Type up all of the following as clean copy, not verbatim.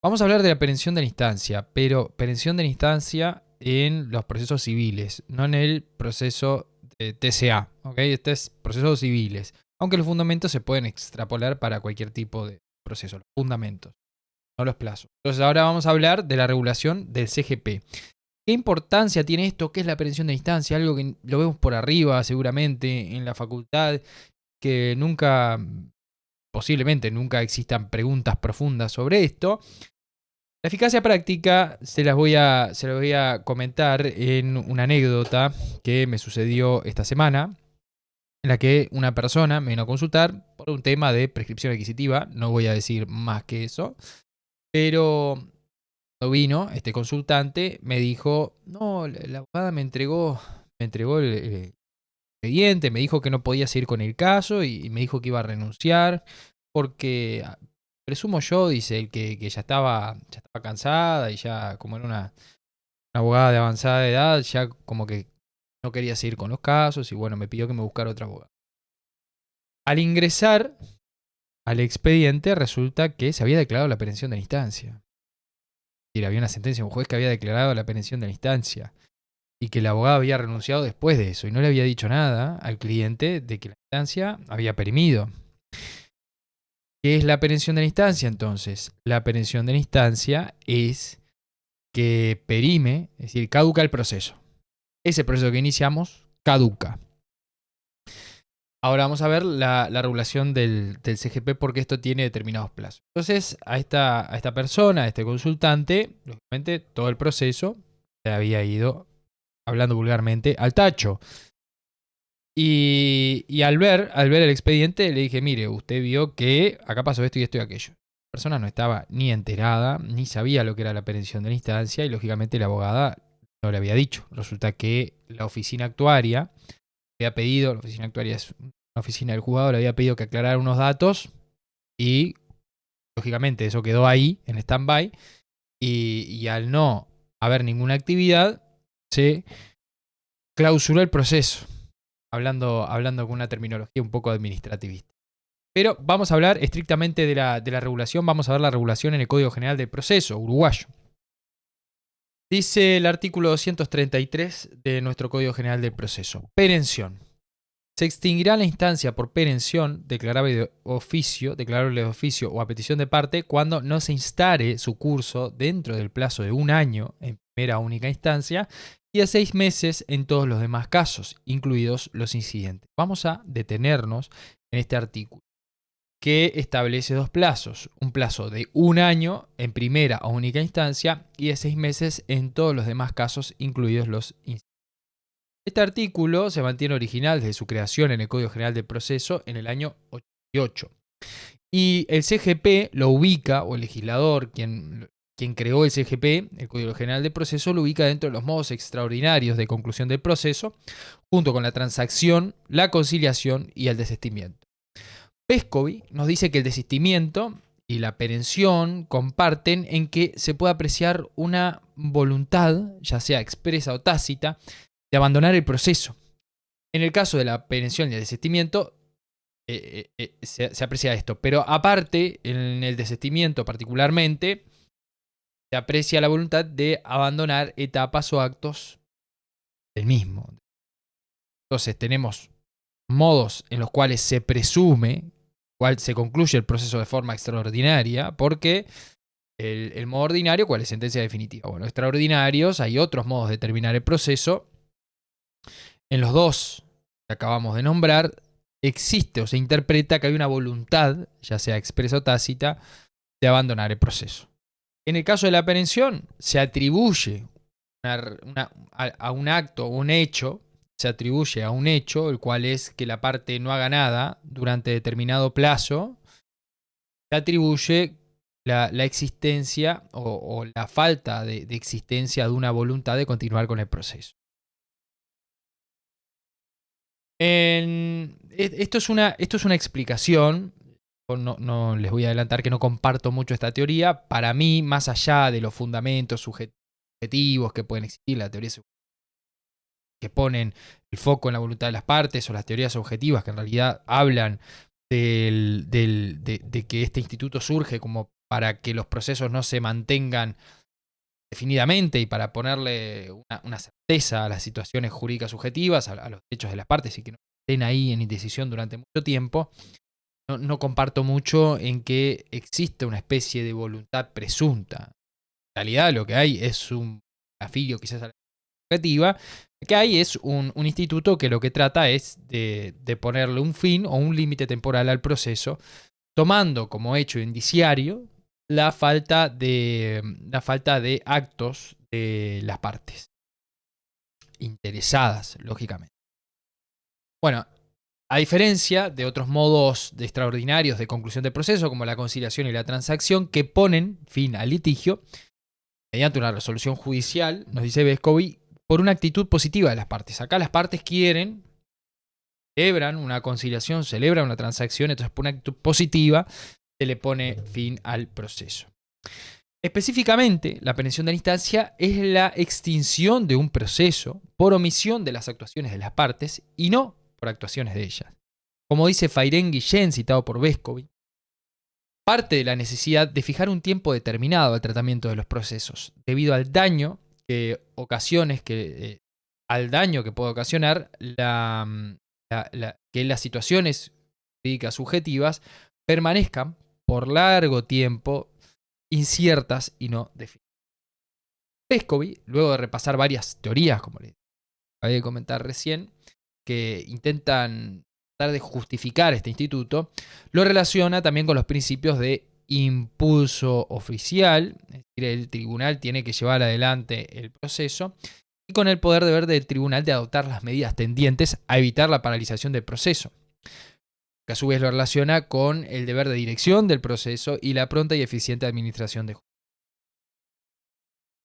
Vamos a hablar de la perención de la instancia, pero perención de la instancia en los procesos civiles, no en el proceso de TCA, ¿ok? Este es procesos civiles, aunque los fundamentos se pueden extrapolar para cualquier tipo de proceso, los fundamentos, no los plazos. Entonces ahora vamos a hablar de la regulación del CGP. ¿Qué importancia tiene esto? ¿Qué es la perención de la instancia? Algo que lo vemos por arriba seguramente en la facultad, que nunca, posiblemente nunca existan preguntas profundas sobre esto. La eficacia práctica se las voy a comentar en una anécdota que me sucedió esta semana, en la que una persona me vino a consultar por un tema de prescripción adquisitiva. No voy a decir más que eso, pero cuando vino este consultante me dijo, no, la abogada me entregó el expediente, me dijo que no podía seguir con el caso y me dijo que iba a renunciar porque presumo yo, dice él, que ya estaba cansada y ya como era una abogada de avanzada edad, ya como que no quería seguir con los casos y bueno, me pidió que me buscara otra abogada. Al ingresar al expediente resulta que se había declarado la perención de la instancia. Es decir, había una sentencia de un juez que había declarado la perención de la instancia y que el abogado había renunciado después de eso y no le había dicho nada al cliente de que la instancia había perimido. ¿Qué es la perención de la instancia entonces? La perención de la instancia es que perime, es decir, caduca el proceso. Ese proceso que iniciamos caduca. Ahora vamos a ver la regulación del CGP porque esto tiene determinados plazos. Entonces, a esta persona, a este consultante, lógicamente todo el proceso se había ido, hablando vulgarmente, al tacho. Y al ver el expediente le dije, mire, usted vio que acá pasó esto y esto y aquello. La persona no estaba ni enterada, ni sabía lo que era la perención de la instancia y lógicamente la abogada no le había dicho. Resulta que la oficina actuaria había pedido, la oficina actuaria es una oficina del juzgado, le había pedido que aclarara unos datos y lógicamente eso quedó ahí en stand-by y al no haber ninguna actividad se clausuró el proceso. Hablando con una terminología un poco administrativista. Pero vamos a hablar estrictamente de la regulación, vamos a ver la regulación en el Código General del Proceso uruguayo. Dice el artículo 233 de nuestro Código General del Proceso. Perención. Se extinguirá la instancia por perención declarable de oficio o a petición de parte cuando no se instare su curso dentro del plazo de un año en primera única instancia y a 6 meses en todos los demás casos, incluidos los incidentes. Vamos a detenernos en este artículo que establece dos plazos, un plazo de un año en primera o única instancia y de 6 meses en todos los demás casos, incluidos los incidentes. Este artículo se mantiene original desde su creación en el Código General del Proceso en el año 88. Y el CGP lo ubica, o el legislador, quien creó el CGP, el Código General del Proceso, lo ubica dentro de los modos extraordinarios de conclusión del proceso, junto con la transacción, la conciliación y el desistimiento. Pescovi nos dice que el desistimiento y la perención comparten en que se puede apreciar una voluntad, ya sea expresa o tácita, de abandonar el proceso. En el caso de la perención y el desistimiento, se aprecia esto. Pero aparte, en el desistimiento particularmente, se aprecia la voluntad de abandonar etapas o actos del mismo. Entonces tenemos modos en los cuales se presume, cuál se concluye el proceso de forma extraordinaria, porque el modo ordinario, ¿cuál es sentencia definitiva? Bueno, extraordinarios, hay otros modos de terminar el proceso. En los dos que acabamos de nombrar, existe o se interpreta que hay una voluntad, ya sea expresa o tácita, de abandonar el proceso. En el caso de la perención, se atribuye a un acto o un hecho, se atribuye a un hecho, el cual es que la parte no haga nada durante determinado plazo, se atribuye la existencia o la falta de existencia de una voluntad de continuar con el proceso. Esto es una explicación. No les voy a adelantar que no comparto mucho esta teoría. Para mí, más allá de los fundamentos subjetivos que pueden existir, la teoría que ponen el foco en la voluntad de las partes, o las teorías objetivas que en realidad hablan de que este instituto surge como para que los procesos no se mantengan definidamente y para ponerle una certeza a las situaciones jurídicas subjetivas, a los derechos de las partes y que no estén ahí en indecisión durante mucho tiempo, no comparto mucho en que existe una especie de voluntad presunta. En realidad lo que hay es un afilio quizás a la subjetiva. Lo que hay es un instituto que lo que trata es de ponerle un fin o un límite temporal al proceso, tomando como hecho indiciario la falta de actos de las partes interesadas, lógicamente. Bueno, a diferencia de otros modos extraordinarios de conclusión del proceso, como la conciliación y la transacción, que ponen fin al litigio mediante una resolución judicial, nos dice Vescovi, por una actitud positiva de las partes. Acá las partes quieren, celebran una conciliación, celebran una transacción, entonces por una actitud positiva se le pone fin al proceso. Específicamente, la pensión de la instancia es la extinción de un proceso por omisión de las actuaciones de las partes y no por actuaciones de ellas. Como dice Fayren Guillén, citado por Vescovi, parte de la necesidad de fijar un tiempo determinado al tratamiento de los procesos, debido al daño que puede ocasionar que las situaciones jurídicas subjetivas permanezcan por largo tiempo inciertas y no definidas. Vescovi, luego de repasar varias teorías, como les acabé de comentar recién, que intentan tratar de justificar este instituto, lo relaciona también con los principios de impulso oficial, es decir, el tribunal tiene que llevar adelante el proceso, y con el poder deber del tribunal de adoptar las medidas tendientes a evitar la paralización del proceso, que a su vez lo relaciona con el deber de dirección del proceso y la pronta y eficiente administración de justicia.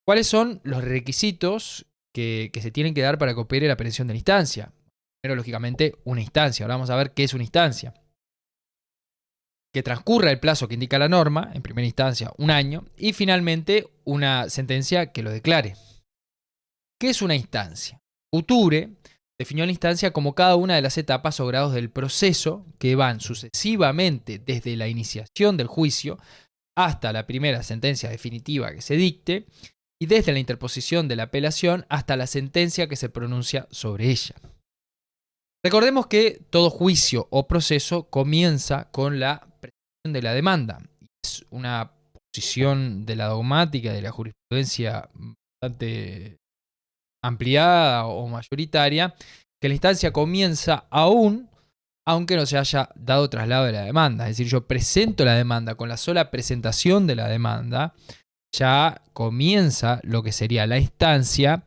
¿Cuáles son los requisitos que se tienen que dar para que opere la pensión de la instancia? Primero, lógicamente, una instancia. Ahora vamos a ver qué es una instancia. Que transcurra el plazo que indica la norma, en primera instancia 1 año, y finalmente una sentencia que lo declare. ¿Qué es una instancia? Future definió la instancia como cada una de las etapas o grados del proceso que van sucesivamente desde la iniciación del juicio hasta la primera sentencia definitiva que se dicte y desde la interposición de la apelación hasta la sentencia que se pronuncia sobre ella. Recordemos que todo juicio o proceso comienza con la presentación de la demanda. Es una posición de la dogmática, de la jurisprudencia bastante ampliada o mayoritaria, que la instancia comienza aunque no se haya dado traslado de la demanda. Es decir, yo presento la demanda, con la sola presentación de la demanda, ya comienza lo que sería la instancia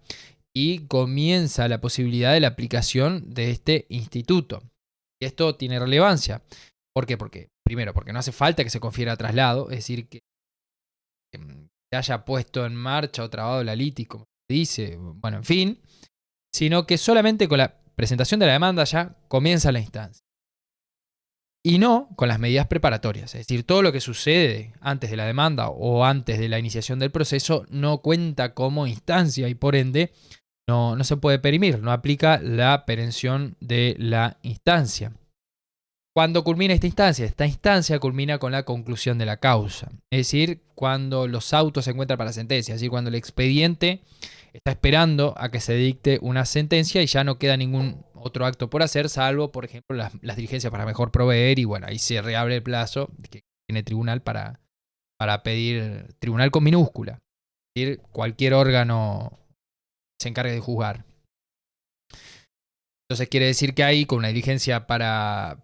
y comienza la posibilidad de la aplicación de este instituto. Y esto tiene relevancia. ¿Por qué? Primero, porque no hace falta que se confiera traslado, es decir, que se haya puesto en marcha o trabado la litis, como se dice, bueno, en fin, sino que solamente con la presentación de la demanda ya comienza la instancia. Y no con las medidas preparatorias, es decir, todo lo que sucede antes de la demanda o antes de la iniciación del proceso no cuenta como instancia y por ende no se puede perimir, no aplica la perención de la instancia. ¿Cuándo culmina esta instancia? Esta instancia culmina con la conclusión de la causa, es decir, cuando los autos se encuentran para la sentencia, es decir, cuando el expediente está esperando a que se dicte una sentencia y ya no queda ningún otro acto por hacer, salvo, por ejemplo, las diligencias para mejor proveer y bueno, ahí se reabre el plazo que tiene el tribunal para pedir, tribunal con minúscula, es decir, cualquier órgano se encargue de juzgar. Entonces quiere decir que ahí con una diligencia para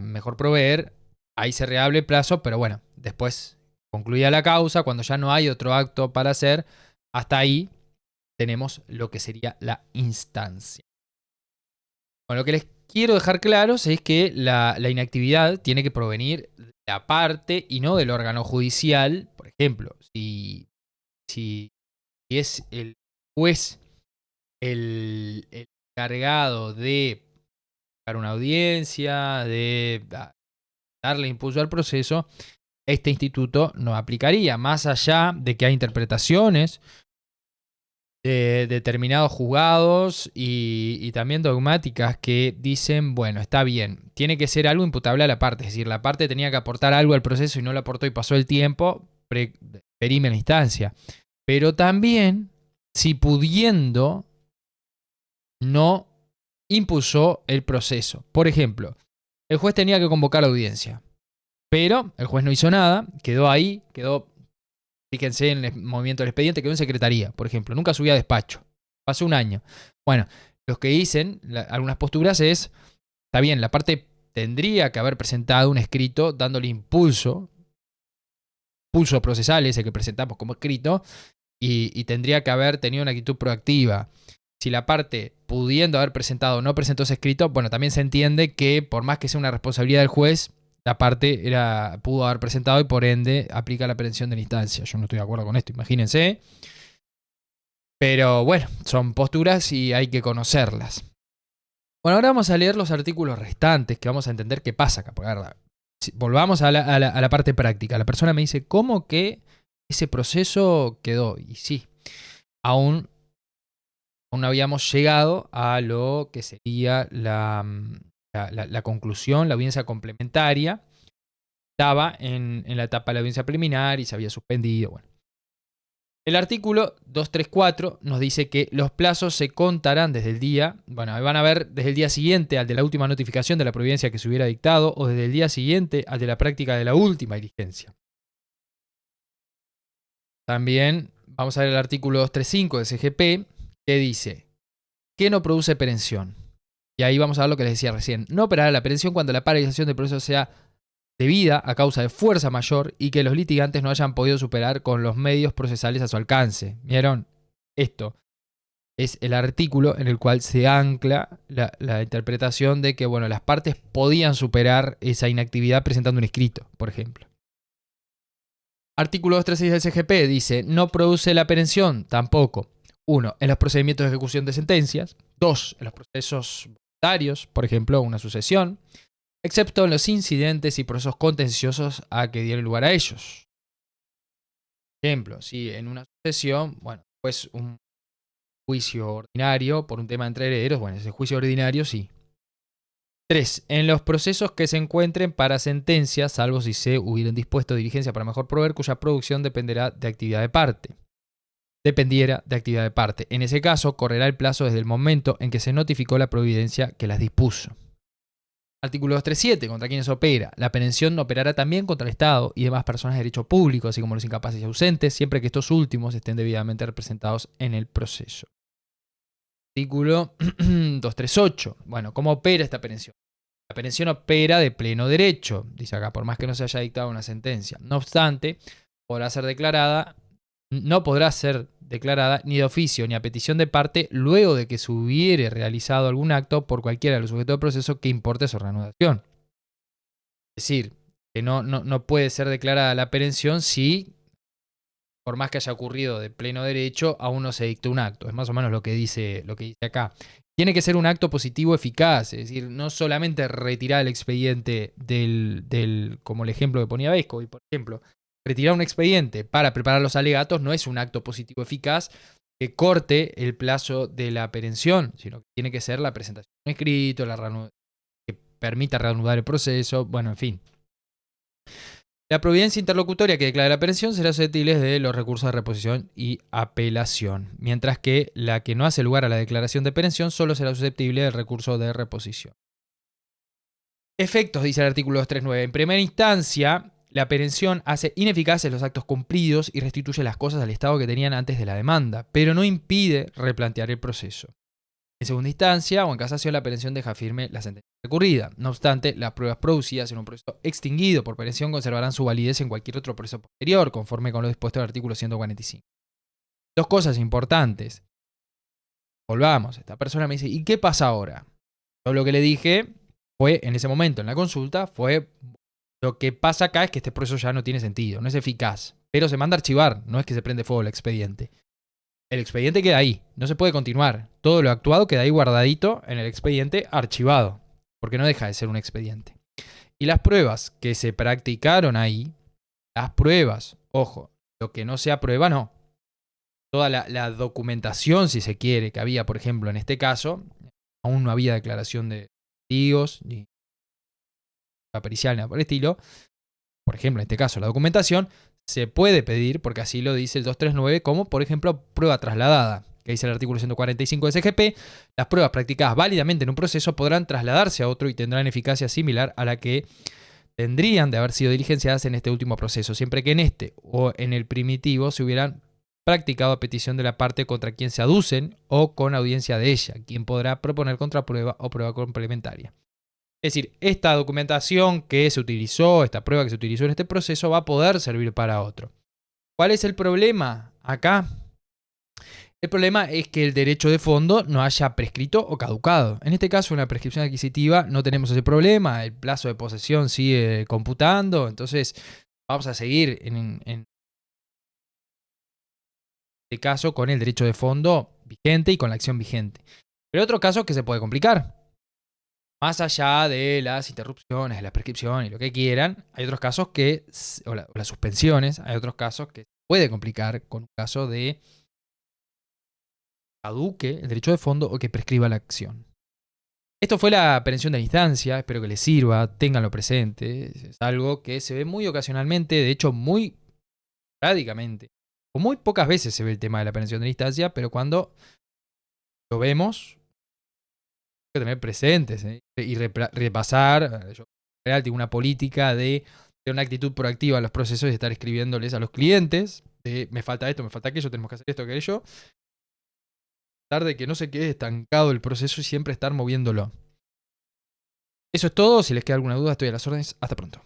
mejor proveer, ahí se reabre el plazo, pero bueno, después concluida la causa, cuando ya no hay otro acto para hacer, hasta ahí tenemos lo que sería la instancia. Bueno, lo que les quiero dejar claros es que la inactividad tiene que provenir de la parte y no del órgano judicial. Por ejemplo, si es el juez el encargado de dar una audiencia, de darle impulso al proceso, este instituto no aplicaría, más allá de que hay interpretaciones de determinados juzgados y también dogmáticas que dicen, bueno, está bien, tiene que ser algo imputable a la parte, es decir, la parte tenía que aportar algo al proceso y no lo aportó y pasó el tiempo, perime la instancia. Pero también, si pudiendo, no impulsó el proceso. Por ejemplo, el juez tenía que convocar la audiencia, pero el juez no hizo nada, quedó ahí, fíjense en el movimiento del expediente, quedó en secretaría, por ejemplo, nunca subía a despacho, pasó un año. Bueno, los que dicen, algunas posturas es, está bien, la parte tendría que haber presentado un escrito dándole impulso procesal, ese que presentamos como escrito, y tendría que haber tenido una actitud proactiva. Si la parte, pudiendo haber presentado, no presentó ese escrito, bueno, también se entiende que por más que sea una responsabilidad del juez, la parte pudo haber presentado y por ende aplica la aprehensión de la instancia. Yo no estoy de acuerdo con esto, imagínense. Pero bueno, son posturas y hay que conocerlas. Bueno, ahora vamos a leer los artículos restantes, que vamos a entender qué pasa acá. Porque, volvamos a la parte práctica. La persona me dice, ¿cómo que ese proceso quedó? Y sí, aún no habíamos llegado a lo que sería la conclusión, la audiencia complementaria. Estaba en la etapa de la audiencia preliminar y se había suspendido. Bueno. El artículo 234 nos dice que los plazos se contarán desde el día, bueno, van a ver desde el día siguiente al de la última notificación de la providencia que se hubiera dictado o desde el día siguiente al de la práctica de la última diligencia. También vamos a ver el artículo 235 de CGP que dice que no produce perención. Y ahí vamos a ver lo que les decía recién. No operará la perención cuando la paralización del proceso sea debida a causa de fuerza mayor y que los litigantes no hayan podido superar con los medios procesales a su alcance. ¿Vieron? Esto es el artículo en el cual se ancla la interpretación de que, bueno, las partes podían superar esa inactividad presentando un escrito, por ejemplo. Artículo 236 del CGP dice, no produce la perención, tampoco. 1. En los procedimientos de ejecución de sentencias. 2. En los procesos voluntarios, por ejemplo, una sucesión, excepto en los incidentes y procesos contenciosos a que dieron lugar a ellos. Por ejemplo, si en una sucesión, bueno, pues un juicio ordinario por un tema entre herederos, bueno, ese juicio ordinario sí. 3. En los procesos que se encuentren para sentencia, salvo si se hubieran dispuesto diligencia para mejor proveer, cuya producción dependiera de actividad de parte. En ese caso, correrá el plazo desde el momento en que se notificó la providencia que las dispuso. Artículo 237. Contra quienes opera. La perención operará también contra el Estado y demás personas de derecho público, así como los incapaces y ausentes, siempre que estos últimos estén debidamente representados en el proceso. Artículo 238. Bueno, ¿cómo opera esta perención? La perención opera de pleno derecho, dice acá, por más que no se haya dictado una sentencia. No obstante, no podrá ser declarada ni de oficio ni a petición de parte luego de que se hubiere realizado algún acto por cualquiera de los sujetos del proceso que importe su reanudación. Es decir, que no puede ser declarada la perención si, por más que haya ocurrido de pleno derecho, aún no se dictó un acto. Es más o menos lo que dice acá. Tiene que ser un acto positivo eficaz, es decir, no solamente retirar el expediente como el ejemplo que ponía Vesco, y por ejemplo, retirar un expediente para preparar los alegatos no es un acto positivo eficaz que corte el plazo de la perención, sino que tiene que ser la presentación de un escrito, que permita reanudar el proceso, bueno, en fin. La providencia interlocutoria que declara la perención será susceptible de los recursos de reposición y apelación, mientras que la que no hace lugar a la declaración de perención solo será susceptible del recurso de reposición. Efectos, dice el artículo 239. En primera instancia, la perención hace ineficaces los actos cumplidos y restituye las cosas al estado que tenían antes de la demanda, pero no impide replantear el proceso. En segunda instancia o en casación, la perención deja firme la sentencia recurrida. No obstante, las pruebas producidas en un proceso extinguido por perención conservarán su validez en cualquier otro proceso posterior, conforme con lo dispuesto del artículo 145. Dos cosas importantes. Volvamos. Esta persona me dice, ¿y qué pasa ahora? Yo lo que le dije fue, en ese momento, en la consulta, fue, lo que pasa acá es que este proceso ya no tiene sentido, no es eficaz, pero se manda a archivar, no es que se prende fuego el expediente. El expediente queda ahí, no se puede continuar. Todo lo actuado queda ahí guardadito en el expediente archivado, porque no deja de ser un expediente. Y las pruebas que se practicaron ahí, las pruebas, ojo, lo que no se aprueba no. toda la documentación, si se quiere, que había, por ejemplo, en este caso, aún no había declaración de testigos, ni pericial, nada por el estilo. Por ejemplo, en este caso, la documentación se puede pedir, porque así lo dice el 239, como, por ejemplo, prueba trasladada, que dice el artículo 145 de SGP. Las pruebas practicadas válidamente en un proceso podrán trasladarse a otro y tendrán eficacia similar a la que tendrían de haber sido diligenciadas en este último proceso, siempre que en este o en el primitivo se hubieran practicado a petición de la parte contra quien se aducen o con audiencia de ella, quien podrá proponer contraprueba o prueba complementaria. Es decir, esta documentación que se utilizó, esta prueba que se utilizó en este proceso va a poder servir para otro. ¿Cuál es el problema acá? El problema es que el derecho de fondo no haya prescrito o caducado. En este caso, en la prescripción adquisitiva no tenemos ese problema, el plazo de posesión sigue computando, entonces vamos a seguir en este caso con el derecho de fondo vigente y con la acción vigente. Pero hay otro caso que se puede complicar. Más allá de las interrupciones, de la prescripción y lo que quieran, hay otros casos que, o las suspensiones, hay otros casos que se puede complicar con un caso de caduque el derecho de fondo o que prescriba la acción. Esto fue la perención de la instancia, espero que les sirva, ténganlo presente, es algo que se ve muy ocasionalmente, de hecho muy rádicamente, o muy pocas veces se ve el tema de la perención de la instancia, pero cuando lo vemos, hay que tener presentes y repasar. Yo en general tengo una política de tener una actitud proactiva en los procesos y estar escribiéndoles a los clientes de me falta esto, me falta aquello, tenemos que hacer esto, aquello. De que no se quede estancado el proceso y siempre estar moviéndolo. Eso es todo. Si les queda alguna duda, estoy a las órdenes. Hasta pronto.